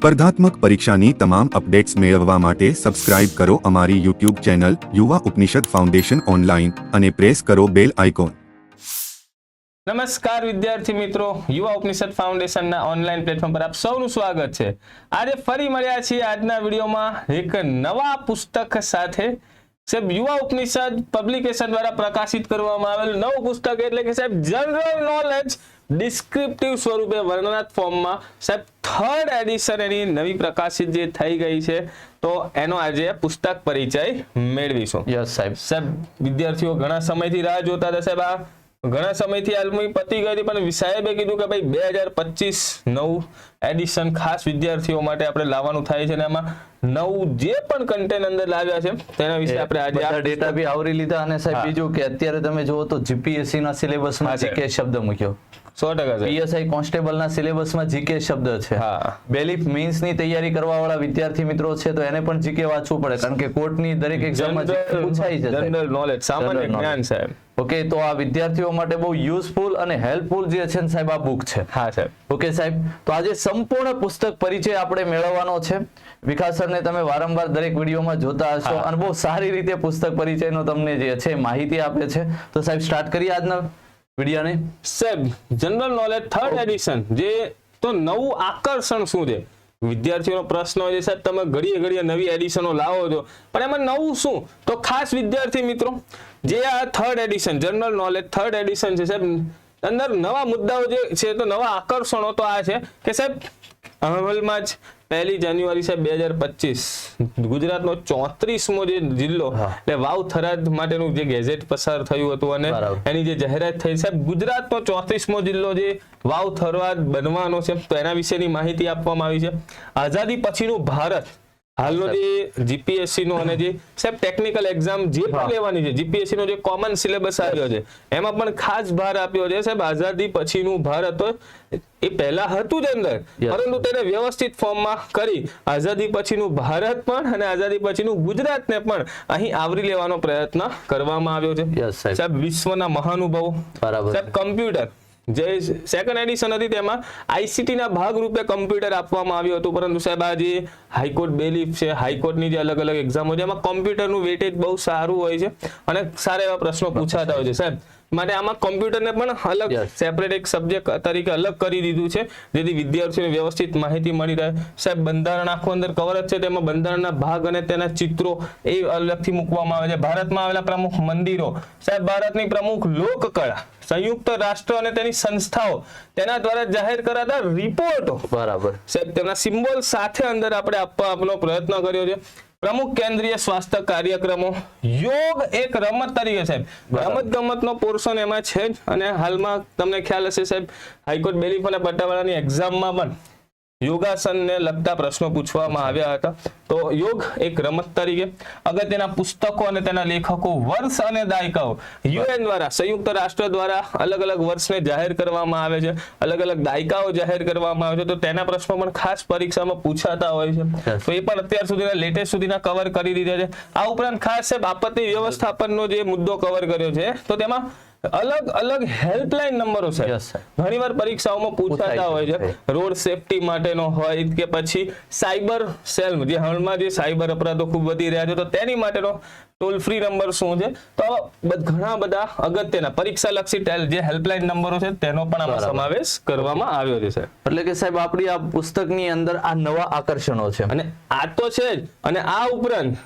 સ્પર્ધાત્મક પરીક્ષાની તમામ અપડેટ્સ મેળવવા માટે સબસ્ક્રાઇબ કરો અમારી યુટ્યુબ ચેનલ યુવા ઉપનિષદ ફાઉન્ડેશન ઓનલાઈન અને પ્રેસ કરો બેલ આઇકોન। નમસ્કાર વિદ્યાર્થી મિત્રો, યુવા ઉપનિષદ ફાઉન્ડેશનના ઓનલાઈન પ્લેટફોર્મ પર આપ સૌનું સ્વાગત છે। આજે ફરી મળ્યા છીએ આજના વિડીયોમાં એક નવા પુસ્તક સાથે। સાહેબ યુવા ઉપનિષદ પબ્લિકેશન દ્વારા પ્રકાશિત કરવામાં આવેલ નવું પુસ્તક એટલે કે સાહેબ જનરલ નોલેજ ડિસ્ક્રિપ્ટિવ સ્વરૂપે વર્ણનાત્મક ફોર્મમાં સાહેબ થર્ડ એડિશન એની નવી પ્રકાશિત જે થઈ ગઈ છે, તો એનો આજે પુસ્તક પરિચય મેળવીશું। યસ સાહેબ વિદ્યાર્થીઓ ઘણા સમયથી રાહ જોતા હતા સાહેબ, આ ઘણા સમયથી હાલમાં પતી ગઈ હતી, પણ સાહેબે કીધું કે ભાઈ 2025 નવું એડિશન ખાસ વિદ્યાર્થીઓ માટે આપણે લાવવાનું થાય છે, અને એમાં નવું જે પણ કન્ટેન્ટ અંદર લાવ્યા છે તેના વિશે આપણે આજે આ ડેટા બી આવરી લીધા। અને સાહેબ બીજું કે અત્યારે તમે જુઓ તો જીપીએસસી ના સિલેબસમાં જીકે શબ્દ મૂક્યો, 100% પીએસઆઈ કોન્સ્ટેબલ ના સિલેબસમાં જીકે શબ્દ છે। હા, બેલીફ મેઇન્સ ની તૈયારી કરવા વાળા વિદ્યાર્થી મિત્રો છે તો એને પણ જીકે વાંચવું પડે, કારણ કે કોર્ટની દરેક એક્ઝામમાં પૂછાઈ છે જનરલ નોલેજ, સામાન્ય જ્ઞાન સાહેબ। ઓકે, તો આ વિદ્યાર્થીઓ માટે બહુ યુઝફુલ અને હેલ્પફુલ જે છે ને સાહેબ આ બુક છે। હા સાહેબ, ઓકે સાહેબ, તો આજે સંપૂર્ણ પુસ્તક પરિચય આપણે મેળવવાનો છે। વિકાસ સરને તમે વારંવાર દરેક વિડીયોમાં જોતા હશો અને બહુ સારી રીતે પુસ્તક પરિચયનો તમને જે છે માહિતી આપે છે। તો સાહેબ સ્ટાર્ટ કરીએ આજના વિડીયોને। સાહેબ જનરલ નોલેજ થર્ડ એડિશન, જે તો નવું આકર્ષણ શું છે? વિદ્યાર્થીઓનો પ્રશ્ન હોય છે સાહેબ, તમે ઘડીએ નવી એડિશનો લાવો છો, પણ એમાં નવું શું? તો ખાસ વિદ્યાર્થી મિત્રો, જે આ third addition general knowledge third addition છે સાહેબ, અંદર નવા મુદ્દાઓ જે છે, તો નવા આકર્ષણો તો આ છે કે સાહેબ અમલમાં જ 1 જાન્યુઆરી સાહેબ 2025 ગુજરાતનો 34મો જે જિલ્લો એટલે વાવ થરાદ માટેનું જે ગેઝેટ પસાર થયું હતું અને એની જે જાહેરાત થઈ સાહેબ, ગુજરાતનો 34મો જિલ્લો જે વાવ થરાદ બનવાનો છે, તો એના વિશેની માહિતી આપવામાં આવી છે। આઝાદી પછીનું ભારત, હાલનો જે જીપીએસસી નો અને જે સાહેબ ટેકનિકલ એક્ઝામ જે પણ લેવાની છે, જીપીએસસી નો જે કોમન સિલેબસ આવ્યો છે એમાં પણ ખાસ ભાર આપ્યો છે સાહેબ આઝાદી પછીનું ભારત। એ પહેલા હતું જ અંદર, પરંતુ તેને વ્યવસ્થિત ફોર્મમાં કરી આઝાદી પછીનું ભારત પણ અને આઝાદી પછીનું ગુજરાતને પણ અહીં આવરી લેવાનો પ્રયત્ન કરવામાં આવ્યો છે સાહેબ। વિશ્વના મહાનુભાવો સાહેબ, કમ્પ્યુટર જે સેકન્ડ એડિશન હતી તેમાં આઈસીટી ના ભાગ રૂપે કમ્પ્યુટર આપવામાં આવ્યું હતું, પરંતુ સાહેબ આ જે હાઈકોર્ટ બેલીફ છે, હાઈકોર્ટની જે અલગ અલગ એક્ઝામો છે એમાં કમ્પ્યુટરનું વેટેજ બહુ સારું હોય છે અને સારા એવા પ્રશ્નો પૂછાતા હોય છે સાહેબ, માટે આમાં કોમ્પ્યુટરને પણ અલગ સેપરેટ એક સબ્જેક્ટ તરીકે અલગ કરી દીધું છે, જેથી વિદ્યાર્થીઓને વ્યવસ્થિત માહિતી મળી રહે સાહેબ। બંધારણ આખું અંદર કવર જ છે, તેમાં બંધારણના ભાગ અને તેના ચિત્રો એ અલગથી મૂકવામાં આવે છે। ભારતમાં આવેલા પ્રમુખ મંદિરો સાહેબ, ભારતની પ્રમુખ લોકકળા, સંયુક્ત રાષ્ટ્ર અને તેની સંસ્થાઓ તેના દ્વારા જાહેર કરાતા રિપોર્ટો બરાબર સાહેબ, તેમના સિમ્બોલ સાથે અંદર આપણે આપવાનો પ્રયત્ન કર્યો છે। પ્રમુખ કેન્દ્રીય સ્વાસ્થ્ય કાર્યક્રમો, યોગ એક રમત તરીકે સાહેબ, રમત ગમતનો પોર્શન એમાં છે જ, અને હાલમાં તમને ખ્યાલ હશે સાહેબ હાઈકોર્ટ બેલીફ અને પટ્ટાવાળાની એક્ઝામમાં પણ યોગાસનને લગતા પ્રશ્નો પૂછવામાં આવ્યા હતા। તો યોગ એક રમત તરીકે અગત્યના પુસ્તકો અને તેના લેખકો, વર્ષ અને દાયકાઓ, યુએન દ્વારા સંયુક્ત રાષ્ટ્ર દ્વારા અલગ અલગ વર્ષને જાહેર કરવામાં આવે છે, અલગ અલગ દાયકાઓ જાહેર કરવામાં આવે છે, તો તેના પ્રશ્નો પણ ખાસ પરીક્ષામાં પૂછાતા હોય છે, તો એ પણ અત્યાર સુધીના લેટેસ્ટ સુધીના કવર કરી દીધા છે। આ ઉપરાંત ખાસ સાહેબ આપત્તિ વ્યવસ્થાપનનો જે મુદ્દો કવર કર્યો છે, તો તેમાં અલગ અલગ હેલ્પલાઇન નંબરો છે, ઘણીવાર પરીક્ષાઓમાં પૂછાતા હોય છે, રોડ સેફટી માટેનો હોય કે પછી સાયબર સેલ, જે હાલમાં જે સાયબર અપરાધો ખૂબ વધી રહ્યા છે, તો તેની માટેનો ટોલ ફ્રી નંબર શું છે, તો ઘણા બધા અગત્યના પરીક્ષા લક્ષી જે હેલ્પલાઇન નંબરો છે તેનો પણ આમાં સમાવેશ કરવામાં આવ્યો છે સાહેબ। એટલે કે સાહેબ આપણી આ પુસ્તકની અંદર આ નવા આકર્ષણો છે, અને આ તો છે જ, અને આ ઉપરાંત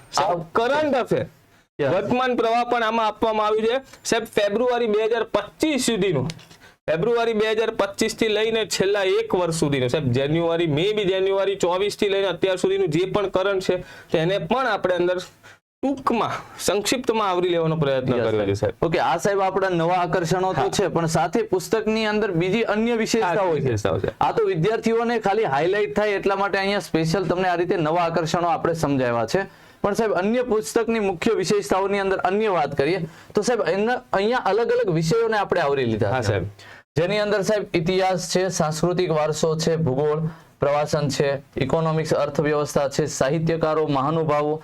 કરંટ અફેર વર્તમાન પ્રવાહ પણ આમાં આપવામાં આવ્યું છે સાહેબ। ફેબ્રુઆરી 2025 સુધીનું, ફેબ્રુઆરી 2025 થી લઈને છેલ્લા એક વર્ષ સુધીનું સાહેબ, જાન્યુઆરી જાન્યુઆરી 24 થી લઈને અત્યાર સુધીનું જે પણ કરંટ છે તેને પણ આપણે અંદર ટૂંકમાં સંક્ષિપ્તમાં આવરી લેવાનો પ્રયત્ન કર્યો છે સાહેબ। ઓકે, આ સાહેબ આપણા નવા આકર્ષણો તો છે, પણ સાથે પુસ્તકની અંદર બીજી અન્ય વિશેષતાઓ છે। આ તો વિદ્યાર્થીઓને ખાલી હાઇલાઇટ થાય એટલા માટે અહીંયા સ્પેશિયલ તમને આ રીતે નવા આકર્ષણો આપણે સમજાવ્યા છે, પણ સાહેબ અન્ય પુસ્તકની મુખ્ય વિશેષતાઓની અંદર અન્ય વાત કરીએ તો સાહેબ અહીંયા અલગ અલગ વિષયોને આપણે આવરી લીધા સાહેબ, જેની અંદર સાહેબ ઇતિહાસ છે, સાંસ્કૃતિક વારસો છે, ભૂગોળ, પ્રવાસન છે, ઇકોનોમિક્સ અર્થવ્યવસ્થા છે, સાહિત્યકારો, મહાનુભાવો,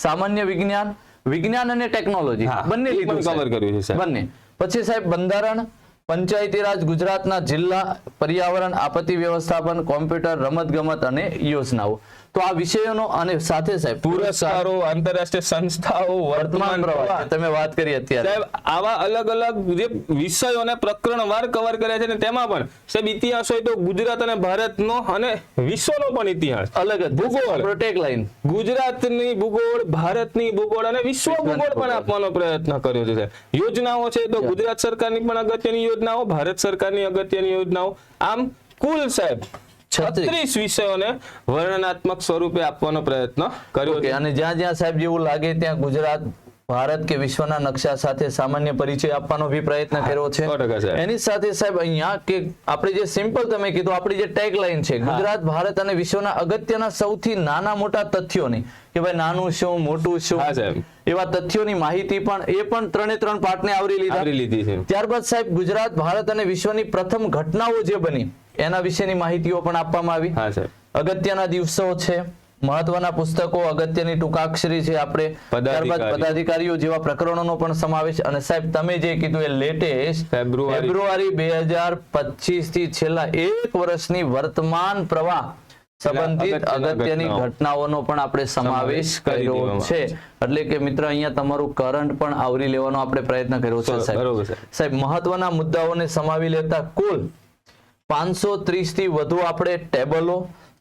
સામાન્ય વિજ્ઞાન અને ટેકનોલોજી બંને લીધું કવર કર્યું છે બંને। પછી સાહેબ બંધારણ, પંચાયતી રાજ ગુજરાતના જિલ્લા પર્યાવરણ આપત્તિ વ્યવસ્થાપન કોમ્પ્યુટર રમતગમત અને યોજનાઓ. તો આ વિષયોનો અને સાથે સાહેબ પુરસ્કારો, આંતરરાષ્ટ્રીય સંસ્થાઓ, વર્તમાન પ્રવાહ તમે વાત કરી અત્યારે સાહેબ આવા અલગ અલગ જે વિષયોને પ્રકરણવાર કવર કર્યા છે ને તેમાં પણ સાહેબ ઇતિહાસ હોય તો ગુજરાત અને ભારતનો અને વિશ્વનો પણ ઇતિહાસ અલગ જ ભૂગોળ. પ્રોટેક લાઈન ગુજરાતની ભૂગોળ, ભારતની ભૂગોળ અને વિશ્વ ભૂગોળ પણ આપવાનો પ્રયત્ન કર્યો છે સાહેબ. યોજનાઓ છે તો ગુજરાત સરકારની પણ અગત્યની યોજનાઓ, ભારત સરકારની અગત્યની યોજનાઓ, આમ કુલ સાહેબ 36 વિષયોને વર્ણનાત્મક સ્વરૂપે આપવાનો પ્રયત્ન કર્યો છે. અને જ્યાં જ્યાં સાહેબ જેવું લાગે ત્યાં ગુજરાત ભારત કે વિશ્વના નકશા સાથે સામાન્ય પરિચય આપવાનો બી પ્રયત્ન કર્યો છે. 100% સાહેબ. એની સાથે સાહેબ અહીંયા કે આપણે જે સિમ્પલ તમે કીધું આપણી જે ટેગ લાઈન છે ગુજરાત ભારત અને વિશ્વના અગત્યના સૌથી નાના મોટા તથ્યોની કે ભાઈ નાનું શું મોટું શું હા સાહેબ. એવા તથ્યોની માહિતી પણ એ પણ 3 પાર્ટને આવરી લીધી છે. ત્યારબાદ સાહેબ ગુજરાત ભારત અને વિશ્વની પ્રથમ ઘટનાઓ જે બની એના વિશેની માહિતીઓ પણ આપવામાં આવી. હા સાહેબ. અગત્યના દિવસો છે, મહત્વના પુસ્તકો, અગત્યની ટૂંકાક્ષરી છે આપણે, ત્યારબાદ પદાધિકારીઓ જેવા પ્રકરણોનો પણ સમાવેશ. અને સાહેબ તમે જે કીધું એ લેટેસ્ટ ફેબ્રુઆરી 2025 થી છેલ્લા 1 વર્ષની વર્તમાન પ્રવાહ સંબંધિત અગત્યની ઘટનાઓનો પણ આપણે સમાવેશ કર્યો છે. એટલે કે મિત્ર અહીંયા તમારું કરંટ પણ આવરી લેવાનો આપણે પ્રયત્ન કર્યો છે સાહેબ. સાહેબ મહત્વના મુદ્દાઓને સમાવી લેતા કુલ 530 થી વધુ આપણે ટેબલો,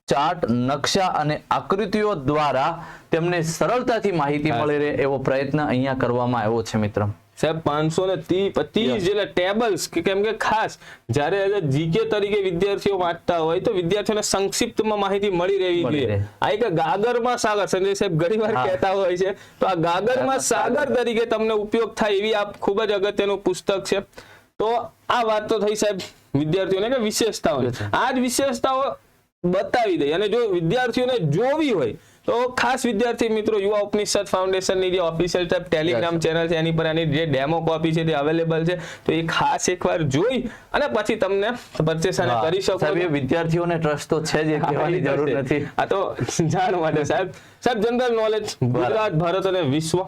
ચાર્ટ, નકશા અને આકૃતિઓ દ્વારા તેમને સરળતાથી માહિતી મળી રહે એવો પ્રયત્ન અહીંયા કરવામાં આવ્યો છે મિત્ર. સાહેબ 525 જેટલા ટેબલ્સ, કેમ કે ખાસ જ્યારે જીકે તરીકે વિદ્યાર્થીઓ વાંચતા હોય તો વિદ્યાર્થીઓને સંક્ષિપ્તમાં માહિતી મળી રહેવી જોઈએ. આ એક ગાગરમાં સાગર, સંજય સાહેબ ઘણીવાર કહેતા હોય છે, તો આ ગાગરમાં સાગર તરીકે તમને ઉપયોગ થાય એવી આ ખૂબ જ અગત્યનું પુસ્તક છે. તો આ વાત તો થઈ સાહેબ વિદ્યાર્થીઓને કે વિશેષતાઓ, આ જ વિશેષતાઓ બતાવી દઈ. અને જો વિદ્યાર્થીઓને જોવી હોય તો ખાસ વિદ્યાર્થી મિત્રો યુવા ઉપનિષદ ફાઉન્ડેશનની જે ઓફિશિયલ ટેલિગ્રામ ચેનલ છે એની પર આની જે ડેમો કોપી છે તે અવેલેબલ છે, તો એ ખાસ એકવાર જોઈ અને પછી તમને પરચેસ કરી શકો. સાહેબ એ વિદ્યાર્થીઓને ટ્રસ્ટ તો છે જ, કહેવાની જરૂર નથી. આ તો જાણ માટે સાહેબ જનરલ નોલેજ ગુજરાત, ભારત અને વિશ્વ.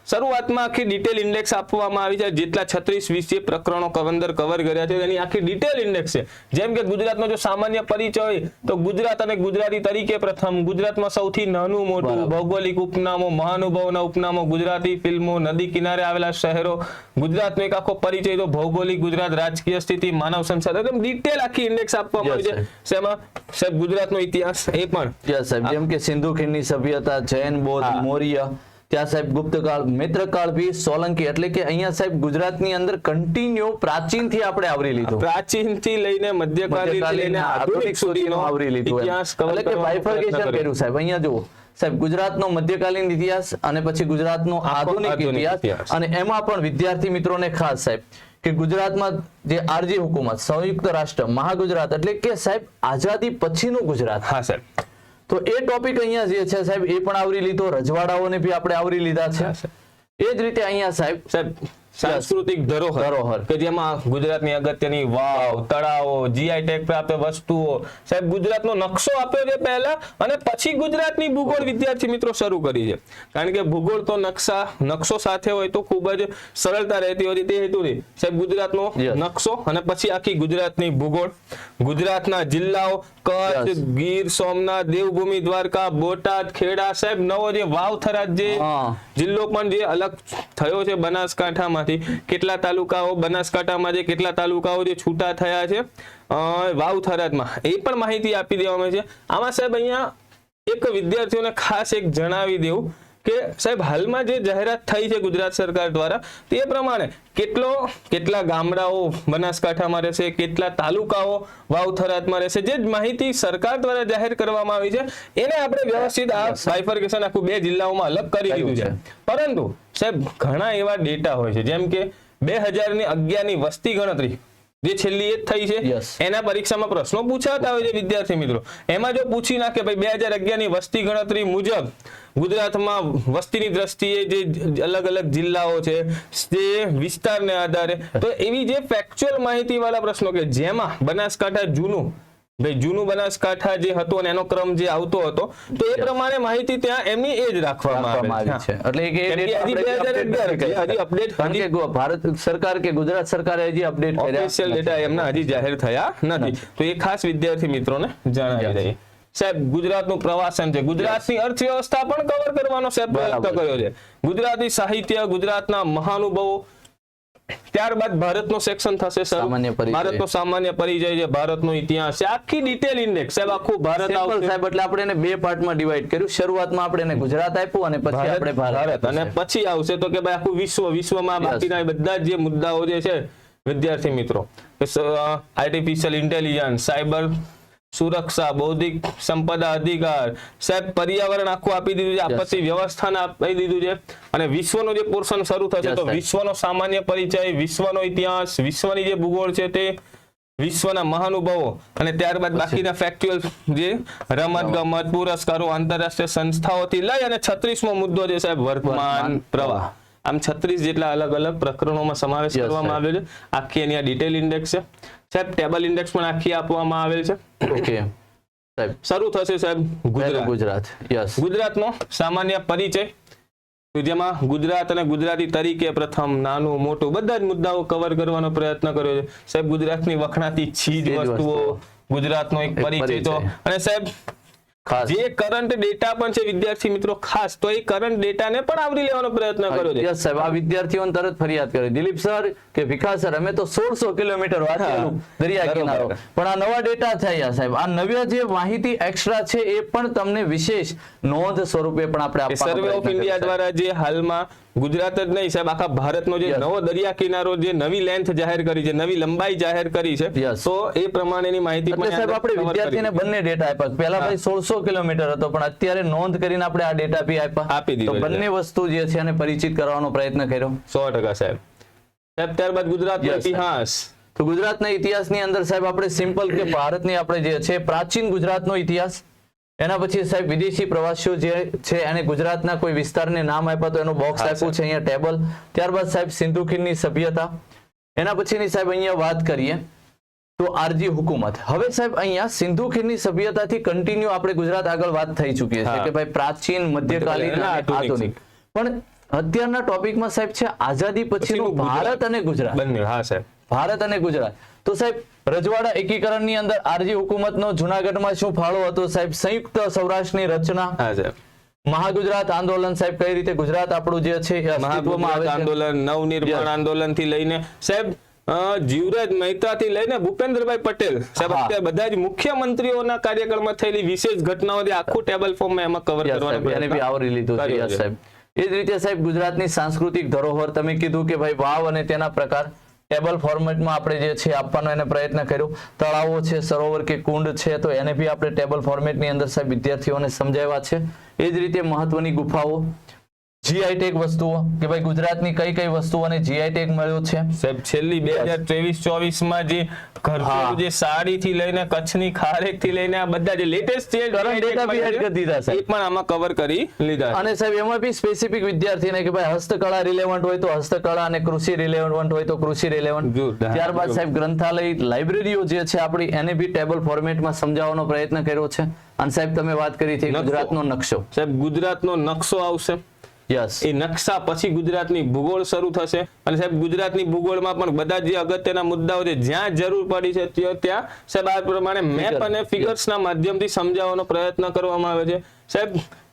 શરૂઆતમાં આખી ડિટેલ ઇન્ડેક્સ આપવામાં આવી છે. જેટલા 36 વિષય પ્રકરણો અંદર કવર કર્યા છે એની આખી ડિટેલ ઇન્ડેક્સ છે. જેમ કે ગુજરાતનો જો સામાન્ય પરિચય હોય તો ગુજરાત અને ગુજરાતી તરીકે પ્રથમ, ગુજરાતમાં સૌથી નાનું મોટું, ભૌગોલિક ઉપનામો, મહાનુભાવોના ઉપનામો, ગુજરાતી ફિલ્મો, નદી કિનારે આવેલા શહેરો, ગુજરાતનો એક આખો પરિચય, તો ભૌગોલિક ગુજરાત, રાજકીય સ્થિતિ, માનવ સંસાધન, એકદમ ડિટેલ આખી ઇન્ડેક્સ આપવામાં આવી છે. શેમાં સાહેબ ગુજરાતનો ઇતિહાસ એ પણ સાહેબ જેમ કે સિંધુ ખીણની સભ્યતા, જૈન, બૌદ્ધ, મૌર્ય, ત્યાં સાહેબ ગુપ્તકાળ, મિત્રકાળ બી, સોલંકી. એટલે કે અહીંયા સાહેબ ગુજરાતની અંદર કન્ટિન્યુ પ્રાચીન થી આપણે આવરી લીધું, પ્રાચીન થી લઈને મધ્યકાલીન થી લઈને આધુનિક સુધીનો આવરી લીધું. એટલે કે બાયફર્કેશન કર્યું સાહેબ. અહીંયા જુઓ સાહેબ ગુજરાતનો મધ્યકાલીન ઇતિહાસ અને પછી ગુજરાતનો આધુનિક ઇતિહાસ. અને એમાં પણ વિદ્યાર્થી મિત્રોને ખાસ સાહેબ કે ગુજરાતમાં જે આરજી હુકુમત, સંયુક્ત રાષ્ટ્ર, મહાગુજરાત, એટલે કે સાહેબ આઝાદી પછીનું ગુજરાત. હા સાહેબ. તો એ ટોપિક અહીંયા જે છે સાહેબ એ પણ આવરી લીધો, રજવાડાઓને બી આપણે આવરી લીધા છે. એ જ રીતે અહીંયા સાહેબ સાંસ્કૃતિક ધરોહર કે જેમાં ગુજરાતની અગત્યની વાવ, તળાવો, જીઆઈ ટેગ પ્રાપ્ત વસ્તુઓ, સાહેબ ગુજરાતનો નકશો આપ્યો છે પહેલા અને પછી ગુજરાતની ભૂગોળ વિદ્યાર્થી મિત્રો શરૂ કરી છે. કારણ કે ભૂગોળ તો નકશો સાથે હોય તો ખૂબ જ સરળતા રહેતી હોય તે હેતુથી સાહેબ ગુજરાતનો નકશો અને પછી આખી ગુજરાતની ભૂગોળ, ગુજરાતના જિલ્લાઓ કચ્છ, ગીર, સોમનાથ, દેવભૂમિ, દ્વારકા, બોટાદ, ખેડા, સાહેબ નવો જે વાવથરાદ જે જિલ્લો પણ જે અલગ થયો છે બનાસકાંઠામાં, કેટલા તાલુકાઓ બનાસકાંઠામાં છે, કેટલા તાલુકાઓ જે છૂટા થયા છે વાવથરાદમાં, એ પણ માહિતી આપી દેવામાં છે. આમાં સાહેબ અહીંયા એક વિદ્યાર્થીઓને ખાસ એક જણાવી દેવું કે સાહેબ હાલમાં જે જાહેરાત થઈ છે ગુજરાત સરકાર દ્વારા તે પ્રમાણે કેટલા ગામડાઓ બનાસકાંઠામાં રહેશે, કેટલા તાલુકાઓ વાવથરાદમાં રહેશે, જે માહિતી સરકાર દ્વારા જાહેર કરવામાં આવી છે એને આપણે વ્યવસ્થિત આ બાયફર્કેશન આખું 2 જિલ્લાઓમાં અલગ કરી દીધું છે. પરંતુ સાહેબ ઘણા એવા ડેટા હોય છે, જેમ કે 2011 ની વસ્તી ગણતરી જે છેલ્લી એ થઈ છે એના પરીક્ષામાં પ્રશ્નો પૂછાતા હોય છે વિદ્યાર્થી મિત્રો. એમાં જો પૂછી નાખે ભાઈ 2011 ની વસ્તી ગણતરી મુજબ ગુજરાતમાં વસ્તીની દ્રષ્ટિએ જે અલગ અલગ જિલ્લાઓ છે જે વિસ્તારને આધારે, તો એવી જે ફેક્ચ્યુઅલ માહિતી વાળા પ્રશ્નો કે જેમાં બનાસકાંઠા જૂનું ભાઈ જૂનું બનાસકાંઠા જે હતું અને એનો ક્રમ જે આવતો હતો તો એ પ્રમાણે માહિતી ત્યાં એમની એ જ રાખવામાં આવી છે. એટલે કે એ કેમ કે data હજી આપણે 2011 update હજી અપડેટ કારણ કે ભારત સરકાર કે ગુજરાત સરકારે હજી અપડેટ ઓફિશિયલ ડેટા એમના હજી જાહેર થયા નથી. તો એ ખાસ વિદ્યાર્થી મિત્રોને જણાવી દઈએ. સાહેબ ગુજરાતનું પ્રવાસન છે, ગુજરાતની અર્થવ્યવસ્થા પણ કવર કરવાનો સાહેબ પ્રયત્ન કર્યો છે. ગુજરાતી સાહિત્ય, ગુજરાતના મહાનુભાવો, ત્યારબાદ ભારતનો સેક્શન થશે સર, સામાન્ય પરિચય. ભારતનો સામાન્ય પરિચય છે, ભારતનો ઇતિહાસ છે, આખી ડિટેલ ઇન્ડેક્સ સાહેબ આખું ભારત Simple આવશે. સાહેબ એટલે આપણે એને બે પાર્ટમાં ડિવાઈડ કર્યું. શરૂઆતમાં આપણે એને ગુજરાત આપ્યું અને પછી આપણે ભારત અને પછી આવશે તો કે ભાઈ આખું વિશ્વમાં બાકીના બધા જ જે મુદ્દાઓ જે છે વિદ્યાર્થી મિત્રો, આર્ટિફિશિયલ ઇન્ટેલિજન્સ, સાયબર સુરક્ષા, બૌદ્ધિક સંપદા અધિકાર, સાહેબ પર્યાવરણ આખું આપી દીધું છે, આપત્તિ વ્યવસ્થાને આપી દીધું છે. અને વિશ્વનો જે પોર્શન શરૂ થશે તો વિશ્વનો સામાન્ય પરિચય, વિશ્વનો ઇતિહાસ, વિશ્વની જે ભૂગોળ છે તે, વિશ્વના મહાનુભાવો અને ત્યારબાદ બાકીના ફેક્ચ્યુઅલ જે રમત ગમત, પુરસ્કારો, આંતરરાષ્ટ્રીય સંસ્થાઓથી લઈ અને 36મો મુદ્દો છે સાહેબ વર્તમાન પ્રવાહ. આમ 36 જેટલા અલગ અલગ પ્રકરણોમાં સમાવેશ કરવામાં આવ્યો છે. આખી એની આ ડિટેલ ઇન્ડેક્સ છે સાહેબ. ટેબલ ઇન્ડેક્સ પણ આખી આપવામાં આવેલ છે. ઓકે સાહેબ શરૂ થશે સાહેબ ગુજરાત. યસ, ગુજરાતનો સામાન્ય પરિચય, જેમાં ગુજરાત અને ગુજરાતી તરીકે પ્રથમ, નાનું મોટું બધા જ મુદ્દાઓ કવર કરવાનો પ્રયત્ન કર્યો છે સાહેબ. ગુજરાતની વખણાતી ચીજ વસ્તુઓ, ગુજરાતનો એક પરિચય તો, અને સાહેબ જે કરંટ ડેટા પણ છે વિદ્યાર્થી મિત્રો ખાસ તો એ કરંટ ડેટાને પણ આવરી લેવાનો પ્રયત્ન કર્યો છે. યસ સાહેબ, આ વિદ્યાર્થીઓને તરત ફરિયાદ કરી, દિલીપ સર કે વિકાસ સર અમે તો 1600 કિલોમીટર વાંચેલું દરિયા કિનારો, પણ આ નવા ડેટા થયા સાહેબ. આ નવી જે માહિતી એક્સ્ટ્રા છે એ પણ તમને વિશેષ નોંધ સ્વરૂપે પણ આપણે આપવાનો સર્વે ઓફ ઇન્ડિયા દ્વારા જે હાલમાં ગુજરાત જ નહીં સાહેબ આખા ભારતનો જે નવો દરિયા કિનારો જે નવી લેન્થ જાહેર કરી છે, નવી લંબાઈ જાહેર કરી છે, તો એ પ્રમાણેની માહિતી પણ સાહેબ આપણે વિદ્યાર્થીને બંને ડેટા આપ્યા. પહેલા ભાઈ 1600 કિલોમીટર હતો પણ અત્યારે નોંધ કરીને આપણે આ ડેટા બી આપી દીધો. તો બંને વસ્તુ જે છે એને પરિચિત કરવાનો પ્રયત્ન કર્યો. 100% સાહેબ. ત્યારબાદ ગુજરાતનો ઇતિહાસ. તો ગુજરાતના ઇતિહાસની અંદર સાહેબ આપણે સિમ્પલ કે ભારતની આપણે જે છે પ્રાચીન ગુજરાતનો ઇતિહાસ, એના પછી સાહેબ વિદેશી પ્રવાસીઓ જે છે એને ગુજરાતના કોઈ વિસ્તારને નામ આપ્યા તો એનું બોક્સ આપ્યું છે અહીંયા ટેબલ. ત્યારબાદ સાહેબ સિંધુ ખીણની સભ્યતા, એના પછીની સાહેબ અહીંયા વાત કરીએ તો આરજી હુકુમત. હવે સાહેબ અહીંયા સિંધુ ખીણની સભ્યતાથી કન્ટિન્યુ આપણે ગુજરાત આગળ વાત થઈ ચૂકી છે કે ભાઈ પ્રાચીન, મધ્યકાલીન અને આધુનિક. પણ અત્યારના ટોપિકમાં સાહેબ છે આઝાદી પછીનું ભારત અને ગુજરાત. બંને. હા સાહેબ, ભારત અને ગુજરાત. તો સાહેબ રજવાડા એકીકરણની અંદર આરજી હુકુમતનો જુનાગઢમાં શું ફાળો હતો સાહેબ? સંયુક્ત સૌરાષ્ટ્રની રચના. હા સાહેબ. મહાગુજરાત આંદોલન સાહેબ કઈ રીતે ગુજરાત આપણું જે છે અસ્તિત્વમાં આવે છે. આંદોલન, નવનિર્માણ આંદોલન થી લઈને સાહેબ જીવરાજ મહેતા થી લઈને ભૂપેન્દ્રભાઈ પટેલ સાહેબ અત્યારે બધા જ મુખ્યમંત્રીઓના કાર્યકાળમાં થયેલી વિશેષ ઘટનાઓ જે આખું ટેબલ ફોર્મમાં એમાં કવર કરવાનું એને બી આવરી લીધું છે સાહેબ. એ જ રીતે સાહેબ ગુજરાતની સાંસ્કૃતિક ધરોહર તમે કીધું કે ભાઈ વાવ અને તેના પ્રકાર ટેબલ ફોર્મેટમાં આપણે જે છે આપવાનો એને પ્રયત્ન કર્યો. તળાવો છે, સરોવર કે કુંડ છે તો એને બી આપણે ટેબલ ફોર્મેટની અંદર સાહેબ વિદ્યાર્થીઓને સમજાવ્યા છે. એ જ રીતે મહત્વની ગુફાઓ, જીઆઈ ટેગ વસ્તુઓ કે ભાઈ ગુજરાતની કઈ કઈ વસ્તુઓને જીઆઈ ટેગ મળ્યો છે સાહેબ. છેલ્લી 2023-24 માં જે ઘરચોળ જે સાડી થી લઈને કચ્છની ખારેક થી લઈને આ બધા જે લેટેસ્ટ છે કરંટ ડેટા બી એડ કરી દીધા એ સાહેબ. પણ આમાં કવર કરી લીધા. અને સાહેબ એમાં બી સ્પેસિફિક વિદ્યાર્થીને કે ભાઈ હસ્તકળા રિલેવન્ટ હોય તો હસ્તકળા અને કૃષિ રિલેવન્ટ હોય તો કૃષિ રિલેવન્ટ. ત્યારબાદ સાહેબ ગ્રંથાલય, લાઇબ્રેરીઓ જે છે આપણી એને બી ટેબલ ફોર્મેટમાં સમજાવવાનો પ્રયત્ન કર્યો છે. અને સાહેબ તમે વાત કરી હતી ગુજરાતનો નકશો. સાહેબ ગુજરાતનો નકશો આવશે. યસ, એ નકશા પછી ગુજરાતની ભૂગોળ શરૂ થશે. અને સાહેબ ગુજરાતની ભૂગોળમાં પણ બધા જે અગત્યના મુદ્દાઓ છે જ્યાં જરૂર પડી છે ત્યાં સાહેબ આ પ્રમાણે મેપ અને ફિગર્સના માધ્યમથી સમજાવવાનો પ્રયત્ન કરવામાં આવે છે. સાહેબ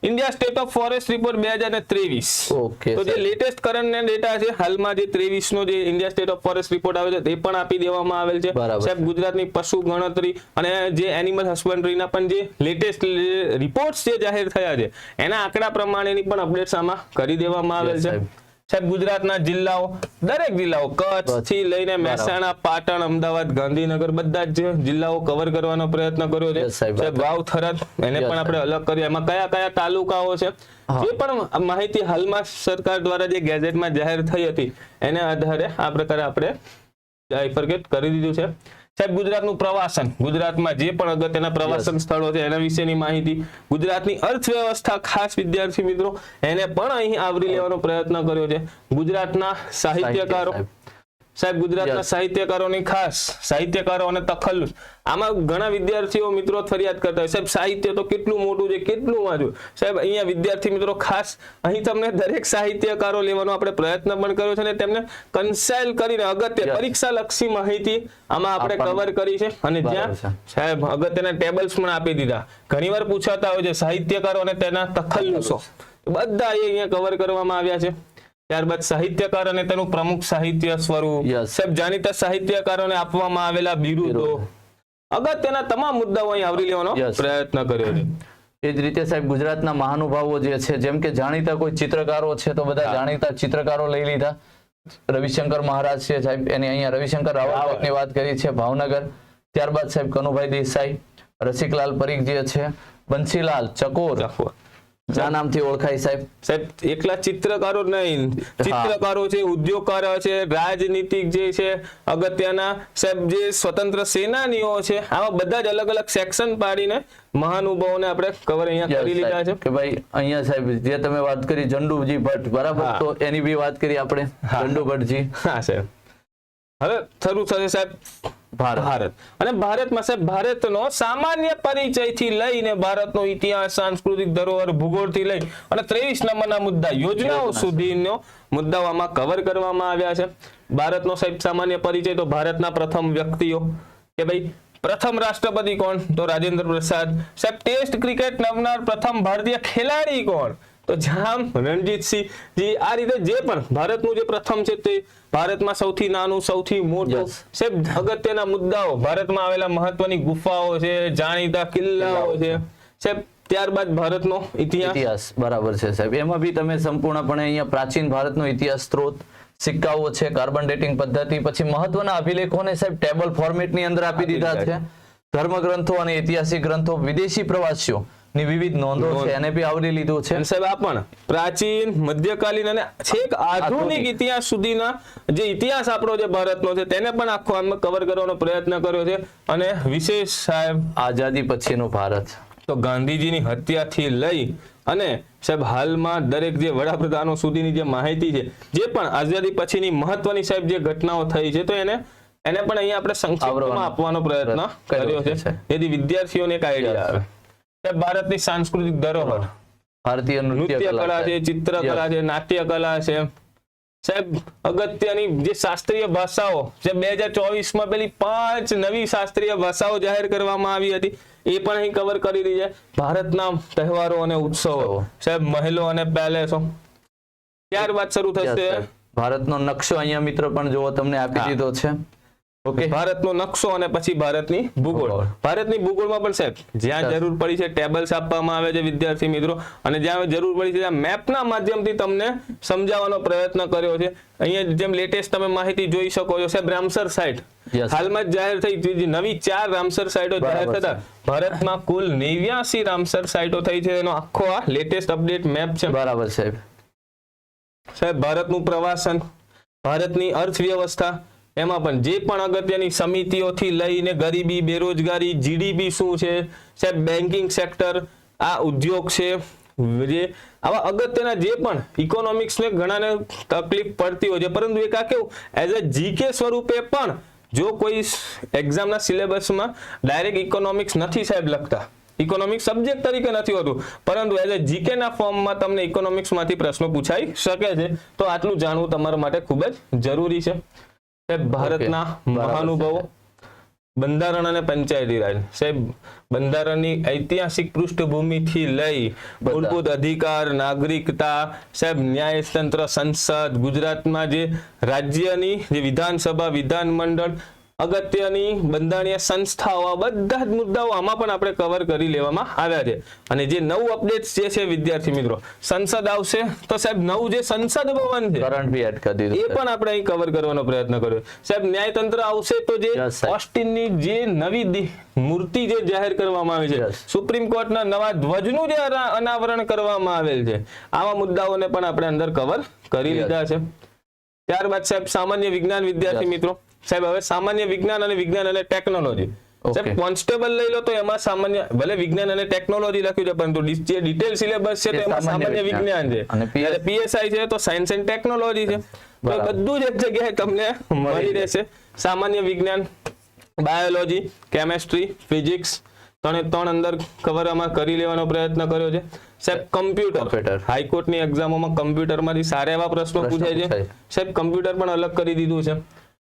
India state of forest report 2023. Okay. તો જે લેટેસ્ટ કરંટ ડેટા છે હાલમાં જે 23 નો જે India state of forest report આવે છે તે પણ આપી દેવામાં આવેલ છે. સાહેબ ગુજરાતની પશુ ગણતરી અને જે એનિમલ હસબન્ડરીના પણ જે લેટેસ્ટ રિપોર્ટ્સ જે જાહેર થયા છે એના આંકડા પ્રમાણેની પણ અપડેટ્સ આમાં કરી દેવામાં આવેલ છે. સાહેબ ગુજરાતના જિલ્લાઓ, દરેક જિલ્લાઓ કચ્છ થી લઈને મહેસાણા, પાટણ, અમદાવાદ, ગાંધીનગર બધા જ જિલ્લાઓ કવર કરવાનો પ્રયત્ન કર્યો છે. સાહેબ વાવ, થરાદ એને પણ આપણે અલગ કર્યું. એમાં કયા કયા તાલુકાઓ છે જે પણ માહિતી હાલમાં સરકાર દ્વારા જે ગેઝેટમાં જાહેર થઈ હતી એને આધારે આ પ્રકારે આપણે બાયફર્કેટ કરી દીધું છે. સાહેબ ગુજરાતનું પ્રવાસન, ગુજરાતમાં જે પણ અગત્યના પ્રવાસન સ્થળો છે એના વિશેની માહિતી, ગુજરાતની અર્થવ્યવસ્થા ખાસ વિદ્યાર્થી મિત્રો એને પણ અહીં આવરી લેવાનો પ્રયત્ન કર્યો છે. ગુજરાતના સાહિત્યકારો, સાહેબ ગુજરાતના સાહિત્યકારોની ખાસ સાહિત્યકારો અને તખલ્લુસ. આમાં ઘણા વિદ્યાર્થીઓ મિત્રો ફરિયાદ કરતા હોય સાહેબ સાહિત્ય તો કેટલું મોટું છે, કેટલું વાંચું. સાહેબ અહીંયા વિદ્યાર્થી મિત્રો ખાસ અહીં તમને દરેક સાહિત્યકારો લેવાનો આપણે પ્રયત્ન પણ કર્યો છે અને તેમને કન્સાઇલ કરીને અગત્ય પરીક્ષા લક્ષી માહિતી આમાં આપણે કવર કરી છે અને જ્યાં સાહેબ અગત્યના ટેબલ્સ પણ આપી દીધા. ઘણીવાર પૂછાતા હોય છે સાહિત્યકારો અને તેના તખલ્લુસો, બધા અહીંયા કવર કરવામાં આવ્યા છે. ત્યારબાદ સાહિત્યકાર અને તેનું પ્રમુખ સાહિત્ય સ્વરૂપ, સાહેબ જાણીતા સાહિત્યકારોને આપવામાં આવેલા બિરુદો, અગત્યના તમામ મુદ્દાઓ અહીં આવરી લેવાનો પ્રયત્ન કર્યો છે. એ જ રીતે સાહેબ ગુજરાતના મહાનુભાવો જે છે, જેમ કે જાણીતા કોઈ ચિત્રકારો છે તો બધા જાણીતા ચિત્રકારો લઈ લીધા. રવિશંકર મહારાજ છે સાહેબ, એની અહીંયા રવિશંકર રાવતની વાત કરી છે ભાવનગર. ત્યારબાદ સાહેબ કનુભાઈ દેસાઈ, રસિકલાલ પરીખ જે છે, બંસીલાલ ચકોર આ નામથી ઓળખાય સાહેબ. સાહેબ એકલા ચિત્રકારો નહીં, ચિત્રકારો છે, ઉદ્યોગકારો છે, રાજનીતિક જે છે અગત્યના સાહેબ જે સ્વતંત્ર સેનાનીઓ છે, આવા બધા જ અલગ અલગ સેક્શન પાડીને મહાનુભાવોને આપણે કવર અહીંયા કરી લીધા છે. કે ભાઈ અહીંયા સાહેબ જે તમે વાત કરી ઝંડુજી ભટ્ટ, બરાબર, તો એની બી વાત કરી આપણે ઝંડુ ભટ્ટજી. હા સાહેબ. હવે શરૂ થશે સાહેબ ભારત. અને ભારતમાં સાહેબ ભારતનો સામાન્ય પરિચયથી લઈને ભારતનો ઇતિહાસ, સાંસ્કૃતિક ધરોહર, ભૂગોળથી લઈ અને 23 નંબરના મુદ્દા યોજનાઓ સુધીનો મુદ્દાઓ આમાં કવર કરવામાં આવ્યા છે. ભારતનો સાહેબ સામાન્ય પરિચય તો ભારતના પ્રથમ વ્યક્તિઓ કે ભાઈ પ્રથમ રાષ્ટ્રપતિ કોણ, તો રાજેન્દ્ર પ્રસાદ. સાહેબ ટેસ્ટ ક્રિકેટ રમનાર પ્રથમ ભારતીય ખેલાડી કોણ, તો જામ રણજીતસિંહ જી. આ રીતે જે પણ ભારતનું જે પ્રથમ છે તે ભારતમાં સૌથી નાનું, સૌથી મોટું સાહેબ અગત્યના મુદ્દાઓ, ભારતમાં આવેલા મહત્વની ગુફાઓ છે, જાણીતા કિલ્લાઓ છે સાહેબ. ત્યારબાદ ભારતનો ઇતિહાસ, બરાબર છે સાહેબ. એમાં બી તમે સંપૂર્ણપણે અહીંયા પ્રાચીન ભારતનો ઇતિહાસ, સ્ત્રોત, સિક્કાઓ છે, કાર્બન ડેટિંગ પદ્ધતિ, પછી મહત્વના અભિલેખોને સાહેબ ટેબલ ફોર્મેટની અંદર આપી દીધા છે. ધર્મગ્રંથો અને ઐતિહાસિક ગ્રંથો, વિદેશી પ્રવાસીઓ ની વિવિધ નોંધો છે, એને બી આવરી લીધું છે. સાહેબ આ પણ પ્રાચીન, મધ્યકાલીન અને છેક આધુનિક ઇતિહાસ સુધીના જે ઇતિહાસ આપણો જે ભારતનો છે તેને પણ આખો આમાં કવર કરવાનો પ્રયત્ન કર્યો છે. અને વિશેષ સાહેબ આઝાદી પછીનું ભારત, તો ગાંધીજીની હત્યાથી લઈ અને સાહેબ હાલમાં દરેક જે વડાપ્રધાનો સુધીની જે માહિતી છે, જે પણ આઝાદી પછીની મહત્વની સાહેબ જે ઘટનાઓ થઈ છે, તો એને પણ અહીંયા આપણે સંક્ષિપ્તમાં આપવાનો પ્રયત્ન કર્યો છે, જેથી વિદ્યાર્થીઓને એક આઈડિયા આવે. ભારતની સાંસ્કૃતિક ધરોહર, ભારતીય નૃત્ય કલા છે, ચિત્રકલા છે, નાટ્ય કલા છે સાહેબ. અગત્યની જે શાસ્ત્રીય ભાષાઓ જે 2024 પેલી 5 નવી શાસ્ત્રીય ભાષાઓ જાહેર કરવામાં આવી હતી એ પણ અહીં કવર કરી રહી છે. ભારતના તહેવારો અને ઉત્સવો સાહેબ, મહેલો અને પેલેસો. ત્યારબાદ શરૂ થશે ભારતનો નકશો. અહીંયા મિત્રો પણ જો તમને આપી દીધો છે. ઓકે, ભારતનો નકશો અને પછી ભારતની ભૂગોળ. ભારતની ભૂગોળમાં પણ સાહેબ જ્યાં જરૂર પડી છે ટેબલ્સ આપવામાં આવે છે વિદ્યાર્થી મિત્રો, અને જ્યાં જરૂર પડી છે ત્યાં મેપના માધ્યમથી તમને સમજાવવાનો પ્રયત્ન કર્યો છે. અહીંયા જેમ લેટેસ્ટ તમે માહિતી જોઈ શકો છો સાહેબ, રામસર સાઇટ હાલમાં જ જાહેર થઈ, નવી 4 રામસર સાઇટો જાહેર થતા ભારતમાં કુલ 89 રામસર સાઇટો થઈ છે. એનો આખો આ લેટેસ્ટ અપડેટ મેપ છે. બરાબર સાહેબ. સાહેબ ભારતનું પ્રવાસન, ભારતની અર્થવ્યવસ્થા, એમાં પણ જે પણ અગત્યની સમિતિઓથી લઈને ગરીબી, બેરોજગારી, જીડીપી શું છે સાહેબ, બેન્કિંગ સેક્ટર, આ ઉદ્યોગ છે, જે આવા અગત્યના જે પણ ઇકોનોમિક્સને ઘણાને તકલીફ પડતી હોય છે, પરંતુ એક આ કેવું એઝ અ જીકે સ્વરૂપે પણ જો કોઈ એક્ઝામના સિલેબસમાં ડાયરેક્ટ ઇકોનોમિક્સ નથી સાહેબ લખતા, ઇકોનોમિક્સ સબ્જેક્ટ તરીકે નથી હોતું, પરંતુ એઝ અ જીકે ના ફોર્મમાં તમને ઇકોનોમિક્સમાંથી પ્રશ્નો પૂછાઈ શકે છે. તો આટલું જાણવું તમારા માટે ખૂબ જ જરૂરી છે. ભારતના મહાનુભાવો, બંધારણ અને પંચાયતી રાજ સાહેબ, બંધારણની ઐતિહાસિક પૃષ્ઠભૂમિથી લઈ મૂળભૂત અધિકાર, નાગરિકતા સાહેબ, ન્યાયતંત્ર, સંસદ, ગુજરાતમાં જે રાજ્યની જે વિધાનસભા, વિધાનમંડળ, અગત્યની બંધારણીય સંસ્થાઓ, બધા જ મુદ્દાઓ આમાં પણ આપણે કવર કરી લેવામાં આવ્યા છે. અને જે નવું અપડેટ જે છે વિદ્યાર્થી મિત્રો, સંસદ આવશે તો સાહેબ નવું જે સંસદ ભવન છે કરંટ બી એડ કરી દીધું, એ પણ આપણે અહીં કવર કરવાનો પ્રયત્ન કર્યો સાહેબ. ન્યાયતંત્ર આવશે તો જે ઓસ્ટિનની જે નવી મૂર્તિ જે જાહેર કરવામાં આવી છે, સુપ્રીમ કોર્ટના નવા ધ્વજનું જે અનાવરણ કરવામાં આવેલ છે, આવા મુદ્દાઓને પણ આપણે અંદર કવર કરી લીધા છે. ત્યારબાદ સાહેબ સામાન્ય વિજ્ઞાન વિદ્યાર્થી મિત્રો સાહેબ, હવે સામાન્ય વિજ્ઞાન અને ટેકનોલોજી સાહેબ કોન્સ્ટેબલ લઈ લો તો એમાં સામાન્ય ભલે વિજ્ઞાન અને ટેકનોલોજી લખ્યું છે, પરંતુ જે ડિટેલ સિલેબસ છે તેમાં સામાન્ય વિજ્ઞાન છે, અને પીએસઆઈ છે તો સાયન્સ એન્ડ ટેકનોલોજી છે. તો બધું જ એક જગ્યાએ તમને મળી રહેશે. સામાન્ય વિજ્ઞાન, બાયોલોજી, કેમેસ્ટ્રી, ફિઝિક્સ, ત્રણ અંદર કવર આમાં કરી લેવાનો પ્રયત્ન કર્યો છે. સાહેબ કમ્પ્યુટર, હાઈકોર્ટની એક્ઝામોમાં કમ્પ્યુટરમાંથી સારા એવા પ્રશ્નો પૂછાય છે. સાહેબ કમ્પ્યુટર પણ અલગ કરી દીધું છે,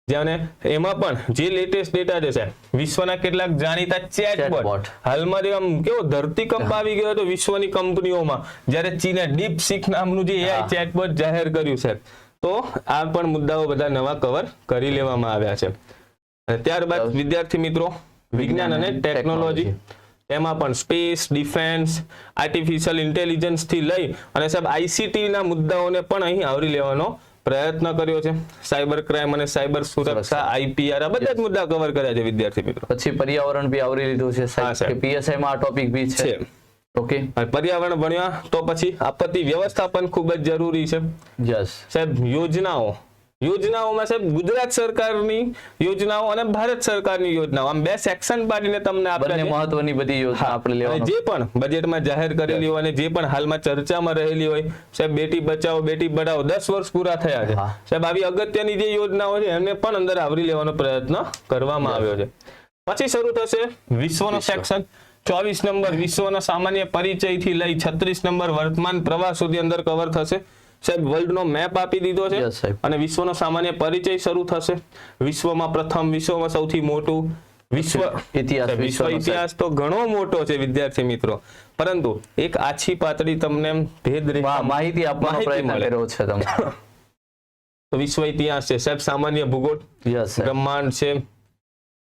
જેને એમાં પણ જે લેટેસ્ટ ડેટા છે સાહેબ, વિશ્વના કેટલાક જાણીતા ચેટબોટ, હાલમાં આમ કેવો ધરતીકંપ આવી ગયો હતો વિશ્વની કંપનીઓમાં, જ્યારે ચીને ડીપસીક નામનું જે એઆઈ ચેટબોટ જાહેર કર્યું છે. તો આ પણ મુદ્દાઓ બધા નવા કવર કરી લેવામાં આવ્યા છે. અને ત્યારબાદ વિદ્યાર્થી મિત્રો વિજ્ઞાન અને ટેકનોલોજી, એમાં પણ સ્પેસ, ડિફેન્સ, આર્ટિફિશિયલ ઇન્ટેલિજન્સ થી લઈ અને સાહેબ આઈસીટી ના મુદ્દાઓને પણ અહીં આવરી લેવાનો પ્રયત્ન કર્યો છે. સાયબર ક્રાઇમ અને સાયબર સુરક્ષા, આઈપીઆર, આ બધા જ મુદ્દા કવર કર્યા છે વિદ્યાર્થી મિત્રો. પછી પર્યાવરણ બી આવરી લીધું છે સાહેબ, પીએસઆઈ માં આ ટોપિક બી છે. ઓકે, પર્યાવરણ ભણ્યા તો પછી આપત્તિ વ્યવસ્થાપન ખૂબ જ જરૂરી છે. સાહેબ યોજનાઓમાં સાહેબ ગુજરાત સરકારની યોજનાઓ અને ભારત સરકારની યોજનાઓ, આમ બે સેક્શન પાડીને તમને આપણે મહત્વની બધી યોજના આપણે લેવાની, જે પણ બજેટમાં જાહેર કરેલી હોય અને જે પણ હાલમાં ચર્ચામાં રહેલી હોય. સાહેબ બેટી બચાવો બેટી પઢાઓ 10 વર્ષ પૂરા થયા છે સાહેબ, આવી અગત્યની જે યોજનાઓ છે એમને પણ અંદર આવરી લેવાનો પ્રયત્ન કરવામાં આવ્યો છે. પછી શરૂ થશે વિશ્વનો સેક્શન. 24 નંબર વિશ્વના સામાન્ય પરિચય થી લઈ 36 નંબર વર્તમાન પ્રવાહ સુધી અંદર કવર થશે. સાહેબ વર્લ્ડ નો મેપ આપી દીધો છે અને વિશ્વનો સામાન્ય પરિચય શરૂ થશે. વિશ્વમાં પ્રથમ, વિશ્વમાં સૌથી મોટું, વિશ્વ ઇતિહાસ તો ઘણો મોટો છે વિદ્યાર્થી મિત્રો, પરંતુ એક આછી પાતળી તમને ભેદ માહિતી આપવાનો પ્રયત્ન કર્યો છે તમે. તો વિશ્વ ઇતિહાસ છે સાહેબ, સામાન્ય ભૂગોળ, બ્રહ્માંડ છે,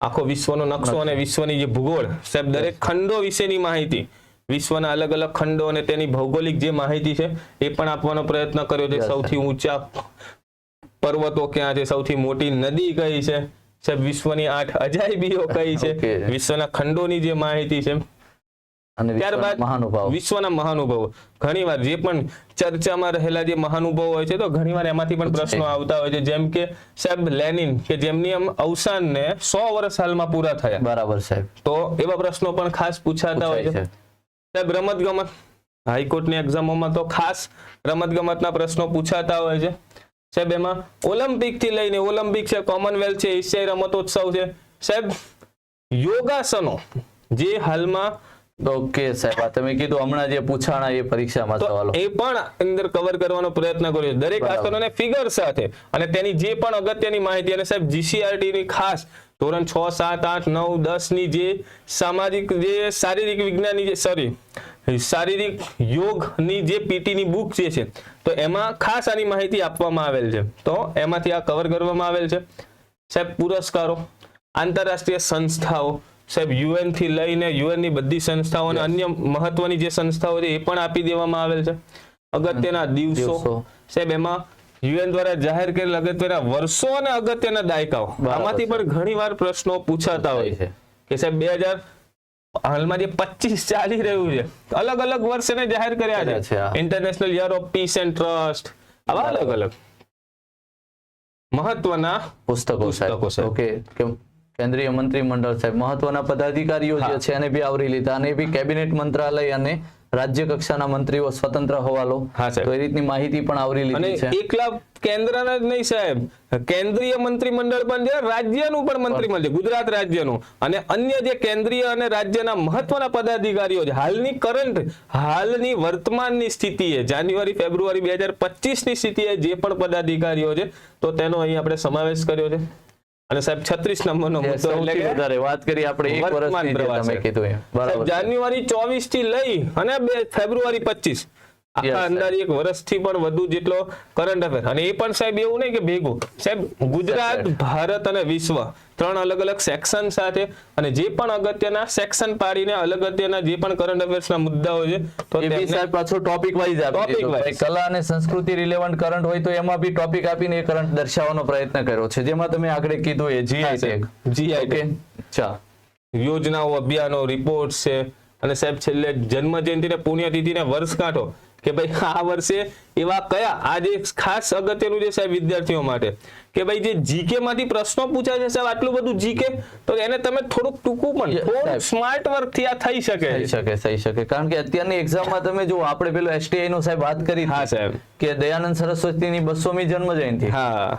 આખો વિશ્વનો નકશો અને વિશ્વની જે ભૂગોળ સાહેબ, દરેક ખંડો વિશેની માહિતી, વિશ્વના અલગ અલગ ખંડો અને તેની ભૌગોલિક જે માહિતી છે એ પણ આપવાનો પ્રયત્ન કર્યો છે. સૌથી ઊંચા પર્વતો ક્યાં છે, સૌથી મોટી નદી કઈ છે સાહેબ, વિશ્વની 8 અજાયબીઓ કઈ છે, વિશ્વના ખંડોની જે માહિતી છે. ત્યારબાદ વિશ્વના મહાનુભાવો, ઘણીવાર જે પણ ચર્ચામાં રહેલા જે મહાનુભાવો હોય છે તો ઘણીવાર એમાંથી પણ પ્રશ્નો આવતા હોય છે, જેમ કે સાહેબ લેનિન, કે જેમની અવસાનને 100 વર્ષ હાલમાં પૂરા થયા. બરાબર સાહેબ. તો એવા પ્રશ્નો પણ ખાસ પૂછાતા હોય છે. સાહેબ રમત ગમત, હાઈકોર્ટની એક્ઝામોમાં તો ખાસ રમત ગમતના પ્રશ્નો પૂછાતા હોય છે સાહેબ. એમાં ઓલિમ્પિક થી લઈને, ઓલિમ્પિક છે, કોમનવેલ્થ છે, એશિયાઈ રમતોત્સવ છે સાહેબ, યોગાસનો જે હાલમાં. ઓકે સાહેબ, આ તમે કીધું હમણાં જે પૂછાણા એ પરીક્ષામાં સવાલો, એ પણ અંદર કવર કરવાનો પ્રયત્ન કર્યો. દરેક આસનોને ફિગર સાથે અને તેની જે પણ અગત્યની માહિતી, અને સાહેબ જીસીઆરટી ની ખાસ ધોરણ 6, 7, 8, 9, 10 ની જે સામાજિક, જે શારીરિક વિજ્ઞાનની જે શારીરિક યોગની જે પીટીની બુક જે છે તો એમાં ખાસ આની માહિતી આપવામાં આવેલ છે. તો એમાંથી આ કવર કરવામાં આવેલ છે સાહેબ. પુરસ્કારો, આંતરરાષ્ટ્રીય સંસ્થાઓ સાહેબ, યુએન થી લઈને યુએન ની બધી સંસ્થાઓ અને અન્ય મહત્વની જે સંસ્થાઓ છે એ પણ આપી દેવામાં આવેલ છે. અગત્યના દિવસો સાહેબ, એમાં યુએન દ્વારા જાહેર કરેલ અગત્યના વર્ષો અને અગત્યના દાયકાઓ, આમાંથી પણ ઘણીવાર પ્રશ્નો પૂછાતા હોય છે કે સાહેબ 2000 હાલમાં જે 25 ચાલી રહ્યું છે, અલગ અલગ વર્ષ એને જાહેર કર્યા છે. International year of peace and trust, આવા અલગ અલગ મહત્વના પુસ્તકો છે. ઓકે, કેન્દ્રીય મંત્રીમંડળ સાહેબ, મહત્વના પદાધિકારીઓ જે છે એને બી આવરી લીધા, અને બી કેબિનેટ મંત્રાલય અને રાજ્ય કક્ષાના મંત્રીઓ સ્વતંત્ર હવાલો, તો એ રીતની માહિતી પણ આવરી લીધી છે. એકલા કેન્દ્રના જ નહીં સાહેબ, કેન્દ્રીય મંત્રીમંડળ પણ છે, રાજ્યનું પણ મંત્રીમંડળ છે, ગુજરાત રાજ્યનું, અને અન્ય જે કેન્દ્રીય અને રાજ્યના મહત્વના પદાધિકારીઓ છે. હાલની વર્તમાનની સ્થિતિએ જાન્યુઆરી ફેબ્રુઆરી 2025 ની સ્થિતિએ જે પણ પદાધિકારીઓ છે તો તેનો અહીં આપણે સમાવેશ કર્યો છે. અને સાહેબ 36 નંબરનો મુદ્દો વધારે વાત કરી આપણે, એક વર્ષથી તમે કીધું બરાબર, જાન્યુઆરી 24 થી લઈ અને ફેબ્રુઆરી 25, આખા અંદાજે એક વર્ષથી પણ વધુ જેટલો કરંટ અફેર. અને એ પણ સાહેબ એવું નહીં કે ભેગું સાહેબ, ગુજરાત, ભારત અને વિશ્વ 3 અલગ અલગ સેક્શન સાથે, અને જે પણ અગત્યના સેક્શન પાડીને અલગ અગત્યના જે પણ કરંટ અફેર્સના મુદ્દાઓ છે તો એ બી સાહેબ પાછો ટોપિક વાઇઝ આપી, કલા અને સંસ્કૃતિ રિલેવન્ટ કરંટ હોય તો એમાં બી ટોપિક આપીને એ કરંટ દર્શાવવાનો પ્રયત્ન કર્યો છે, જેમાં તમે આગળ કીધું એ જીઆઈ ટેગ, યોજનાઓ, અભિયાનો, રિપોર્ટ છે, અને સાહેબ છેલ્લે જન્મ જયંતિ ને પુણ્યતિથિ ને વર્ષગાંઠો કે ભાઈ આ વર્ષે એવા કયા આ જે ખાસ અગત્યનું છે સાહેબ વિદ્યાર્થીઓ માટે કે ભાઈ જે જીકે માંથી પ્રશ્નો પૂછાય છે સાહેબ આટલું બધું જીકે તો એને તમે થોડુંક ટૂંકું પણ થોડુંક સ્માર્ટ વર્ક થી આ થઈ શકે થઈ શકે કારણ કે અત્યારની એક્ઝામમાં તમે જો આપણે પેલું STI નું સાહેબ વાત કરી હા સાહેબ કે દયાનંદ સરસ્વતીની 200મી જન્મ જયંતિ હા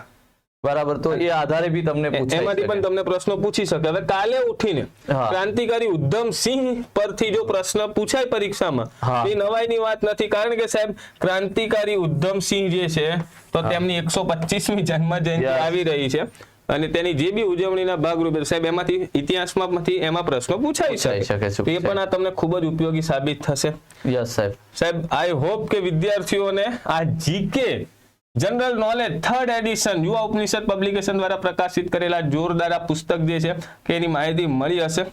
બરાબર તો એ આધારે બી તમને પૂછાય એમાંથી પણ તમને પ્રશ્નો પૂછી શકે હવે કાલે ઉઠીને હા. ક્રાંતિકારી ઉધમસિંહ પરથી જો પ્રશ્ન પૂછાય પરીક્ષામાં હા. એ નવાઈની વાત નથી કારણ કે સાહેબ ક્રાંતિકારી ઉધમસિંહ જે છે તો તેમની 125મી જન્મ જયંતિ Yes. આવી રહી છે અને તેની જે બી ઉજવણીના ભાગરૂપે સાહેબ એમાંથી ઇતિહાસમાંથી એમાં પ્રશ્નો પૂછાઈ શકે છે, તો એ પણ આ તમને ખૂબ જ ઉપયોગી સાબિત થશે યસ સાહેબ સાહેબ આઈ હોપ કે વિદ્યાર્થીઓને આ GK general knowledge 3rd addition યુવા ઉપનિષદ પબ્લિકેશન દ્વારા પ્રકાશિત કરેલા જોરદાર આ પુસ્તક જે છે કે એની માહિતી મળી હશે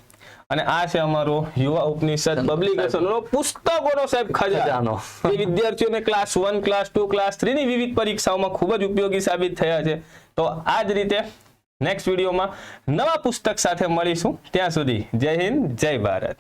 અને આ છે અમારો યુવા ઉપનિષદ પબ્લિકેશનનો પુસ્તકોનો સાહેબ ખજાનો એ વિદ્યાર્થીઓને ક્લાસ 1 ક્લાસ 2 ક્લાસ 3 ની વિવિધ પરીક્ષાઓમાં ખૂબ જ ઉપયોગી સાબિત થયા છે તો આ જ રીતે નેક્સ્ટ વિડીયોમાં નવા પુસ્તક સાથે મળીશું ત્યાં સુધી જય હિન્દ જય ભારત